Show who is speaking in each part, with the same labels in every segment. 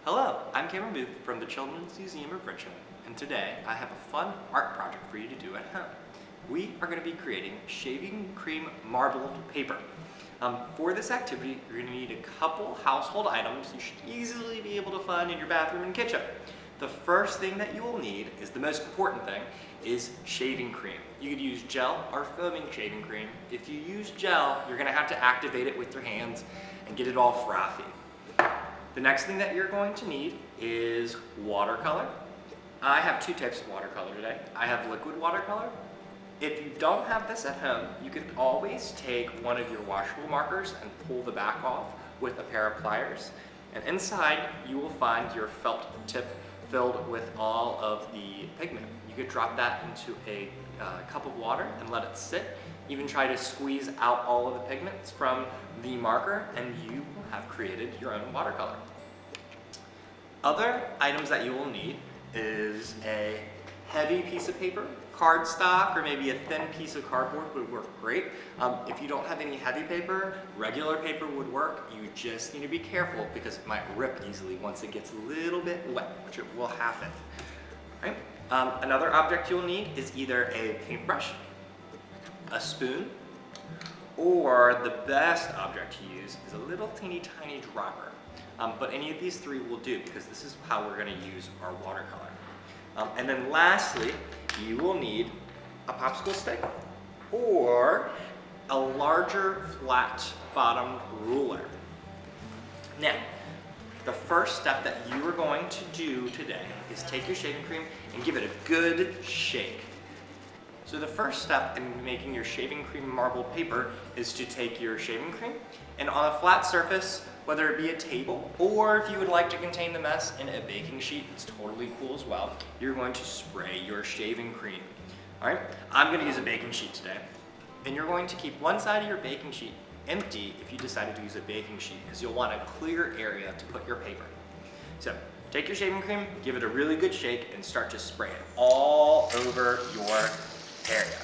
Speaker 1: Hello, I'm Cameron Booth from the Children's Museum of Richmond, and today I have a fun art project for you to do at home. We are going to be creating shaving cream marbled paper. For this activity, you're going to need a couple household items you should easily be able to find in your bathroom and kitchen. The first thing that you will need is the most important thing, is shaving cream. You could use gel or foaming shaving cream. If you use gel, you're going to have to activate it with your hands and get it all frothy. The next thing that you're going to need is watercolor. I have two types of watercolor today. I have liquid watercolor. If you don't have this at home, you can always take one of your washable markers and pull the back off with a pair of pliers. And inside, you will find your felt tip filled with all of the pigment. You could drop that into a cup of water and let it sit. Even try to squeeze out all of the pigments from the marker, and you will have created your own watercolor. Other items that you will need is a heavy piece of paper, cardstock, or maybe a thin piece of cardboard would work great. If you don't have any heavy paper, regular paper would work. You just need to be careful because it might rip easily once it gets a little bit wet, which it will happen. Right? Another object you'll need is either a paintbrush, a spoon, or the best object to use is a little teeny tiny dropper. But any of these three will do because this is how we're going to use our watercolor. And then lastly, you will need a popsicle stick or a larger flat bottomed ruler. Now, the first step that you are going to do today is take your shaving cream and give it a good shake. So the first step in making your shaving cream marbled paper is to take your shaving cream and on a flat surface, whether it be a table or if you would like to contain the mess in a baking sheet, it's totally cool as well, you're going to spray your shaving cream. All right, I'm going to use a baking sheet today. And you're going to keep one side of your baking sheet empty if you decided to use a baking sheet because you'll want a clear area to put your paper. So take your shaving cream, give it a really good shake, and start to spray it all over your area.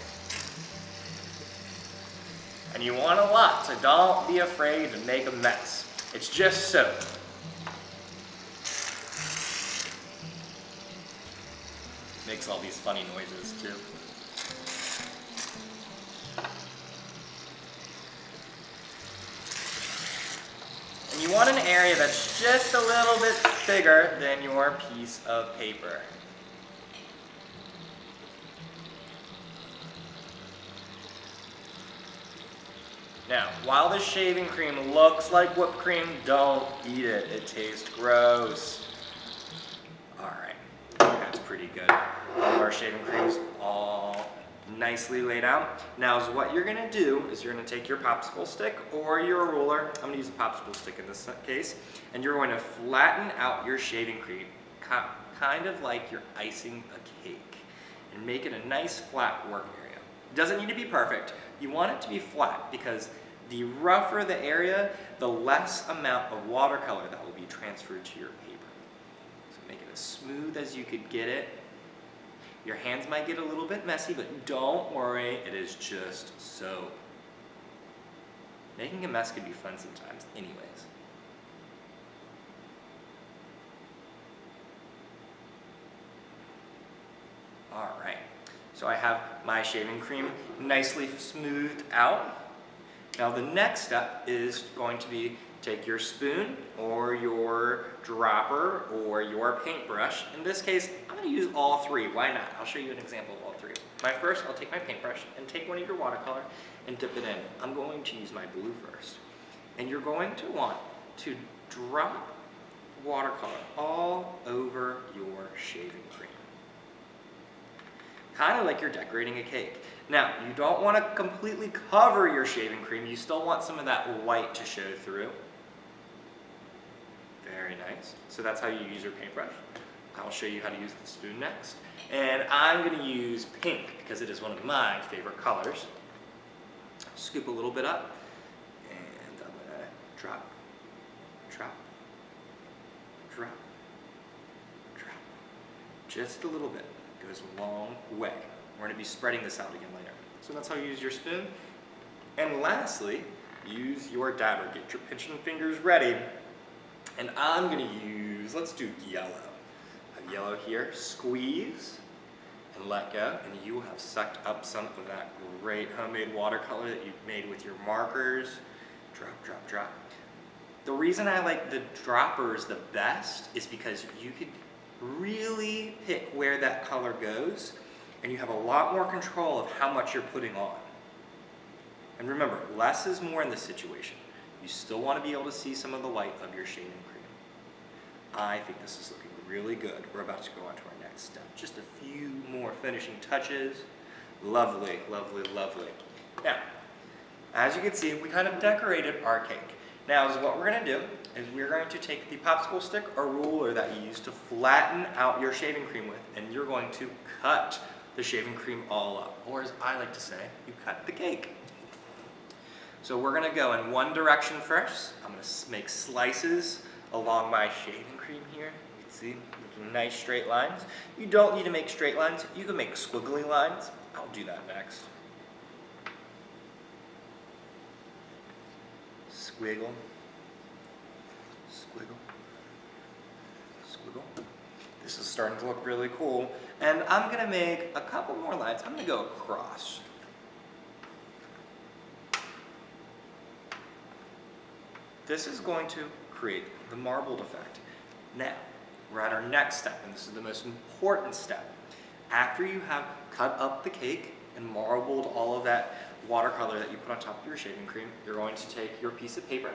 Speaker 1: And you want a lot, so don't be afraid to make a mess. It's just soap. Makes all these funny noises too. And you want an area that's just a little bit bigger than your piece of paper. Now, while the shaving cream looks like whipped cream, don't eat it. It tastes gross. All right, that's pretty good. All of our shaving cream's all nicely laid out. Now, what you're gonna do is you're gonna take your popsicle stick or your ruler. I'm gonna use a popsicle stick in this case. And you're going to flatten out your shaving cream, kind of like you're icing a cake. And make it a nice flat work area. It doesn't need to be perfect. You want it to be flat because the rougher the area, the less amount of watercolor that will be transferred to your paper. So make it as smooth as you could get it. Your hands might get a little bit messy, but don't worry, it is just soap. Making a mess can be fun sometimes anyways. All right. So I have my shaving cream nicely smoothed out. Now the next step is going to be take your spoon or your dropper or your paintbrush. In this case, I'm going to use all three. Why not? I'll show you an example of all three. First, I'll take my paintbrush and take one of your watercolor and dip it in. I'm going to use my blue first. And you're going to want to drop watercolor all over your shaving cream. Kind of like you're decorating a cake. Now, you don't want to completely cover your shaving cream. You still want some of that white to show through. Very nice. So that's how you use your paintbrush. I'll show you how to use the spoon next. And I'm going to use pink because it is one of my favorite colors. Scoop a little bit up. And I'm going to drop, drop, drop, drop. Just a little bit. Goes a long way. We're going to be spreading this out again later. So that's how you use your spoon. And lastly, use your dabber. Get your pinching fingers ready. And I'm going to use creams. Let's do yellow. I have yellow here. Squeeze and let go, and you will have sucked up some of that great homemade watercolor that you've made with your markers. Drop, drop, drop. The reason I like the droppers the best is because you could really pick where that color goes, and you have a lot more control of how much you're putting on. And remember, less is more in this situation. You still want to be able to see some of the white of your shaving cream. I think this is looking really good. We're about to go on to our next step. Just a few more finishing touches. Lovely, lovely, lovely. Now, as you can see, we kind of decorated our cake. Now, what we're going to do is we're going to take the popsicle stick or ruler that you use to flatten out your shaving cream with, and you're going to cut the shaving cream all up. Or as I like to say, you cut the cake. So we're going to go in one direction first. I'm going to make slices along my shaving cream here. You can see nice straight lines. You don't need to make straight lines. You can make squiggly lines. I'll do that next. Squiggle, squiggle, squiggle. This is starting to look really cool. And I'm going to make a couple more lines. I'm going to go across. This is going to create the marbled effect. Now, we're at our next step, and this is the most important step. After you have cut up the cake and marbled all of that watercolor that you put on top of your shaving cream, you're going to take your piece of paper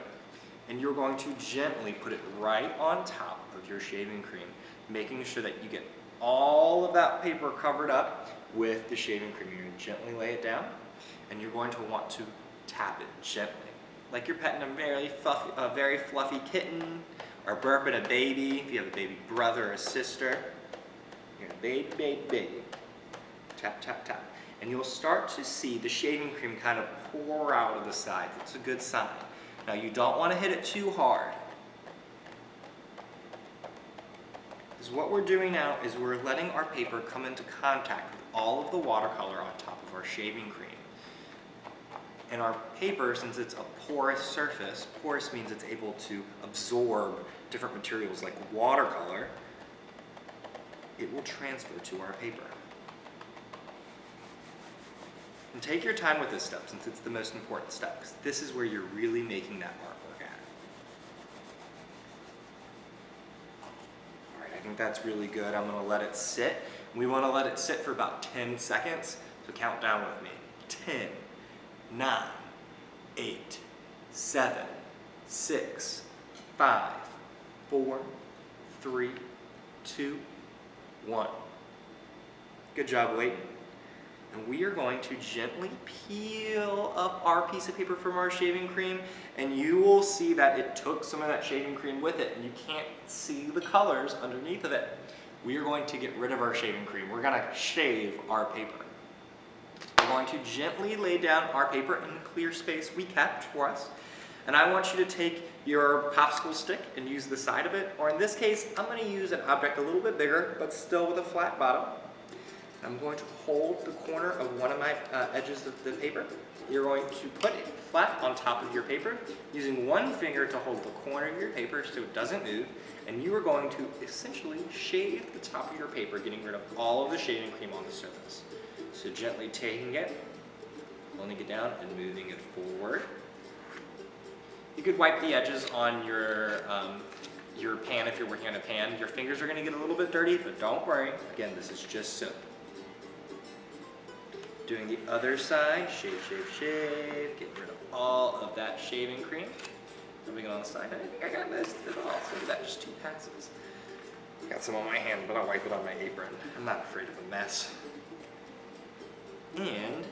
Speaker 1: and you're going to gently put it right on top of your shaving cream, making sure that you get all of that paper covered up with the shaving cream. You're going to gently lay it down, and you're going to want to tap it gently, like you're petting a very fluffy kitten, or burping a baby if you have a baby brother or sister. You're going to baby, baby, baby. Tap, tap, tap. And you'll start to see the shaving cream kind of pour out of the sides. It's a good sign. Now, you don't want to hit it too hard. Because what we're doing now is we're letting our paper come into contact with all of the watercolor on top of our shaving cream. And our paper, since it's a porous surface, porous means it's able to absorb different materials like watercolor, it will transfer to our paper. And take your time with this step, since it's the most important step, because this is where you're really making that artwork at. All right, I think that's really good. I'm going to let it sit. We want to let it sit for about 10 seconds, so count down with me. 10, 9, 8, 7, 6, 5, 4, 3, 2, 1. Good job waiting. And we are going to gently peel up our piece of paper from our shaving cream, and you will see that it took some of that shaving cream with it, and you can't see the colors underneath of it. We are going to get rid of our shaving cream. We're going to shave our paper. We're going to gently lay down our paper in the clear space we kept for us. And I want you to take your popsicle stick and use the side of it, or in this case, I'm going to use an object a little bit bigger, but still with a flat bottom. I'm going to hold the corner of one of my edges of the paper. You're going to put it flat on top of your paper, using one finger to hold the corner of your paper so it doesn't move, and you are going to essentially shave the top of your paper, getting rid of all of the shaving cream on the surface. So gently taking it, pulling it down, and moving it forward. You could wipe the edges on your pan if you're working on a pan. Your fingers are going to get a little bit dirty, but don't worry. Again, this is just soap. Doing the other side, shave, shave, shave, getting rid of all of that shaving cream. Moving it on the side. I think I got most of it all. So look at that, just 2 passes. Got some on my hand, but I'll wipe it on my apron. I'm not afraid of a mess. And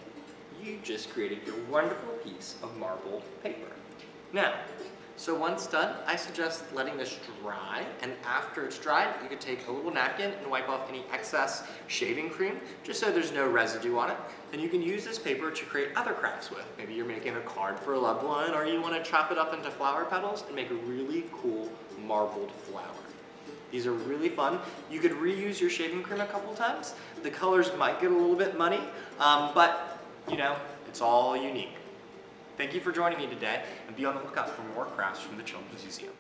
Speaker 1: you just created your wonderful piece of marbled paper. Now, so once done, I suggest letting this dry, and after it's dried, you could take a little napkin and wipe off any excess shaving cream, just so there's no residue on it. Then you can use this paper to create other crafts with. Maybe you're making a card for a loved one, or you want to chop it up into flower petals and make a really cool marbled flower. These are really fun. You could reuse your shaving cream a couple times. The colors might get a little bit muddy, but you know, it's all unique. Thank you for joining me today, and be on the lookout for more crafts from the Children's Museum.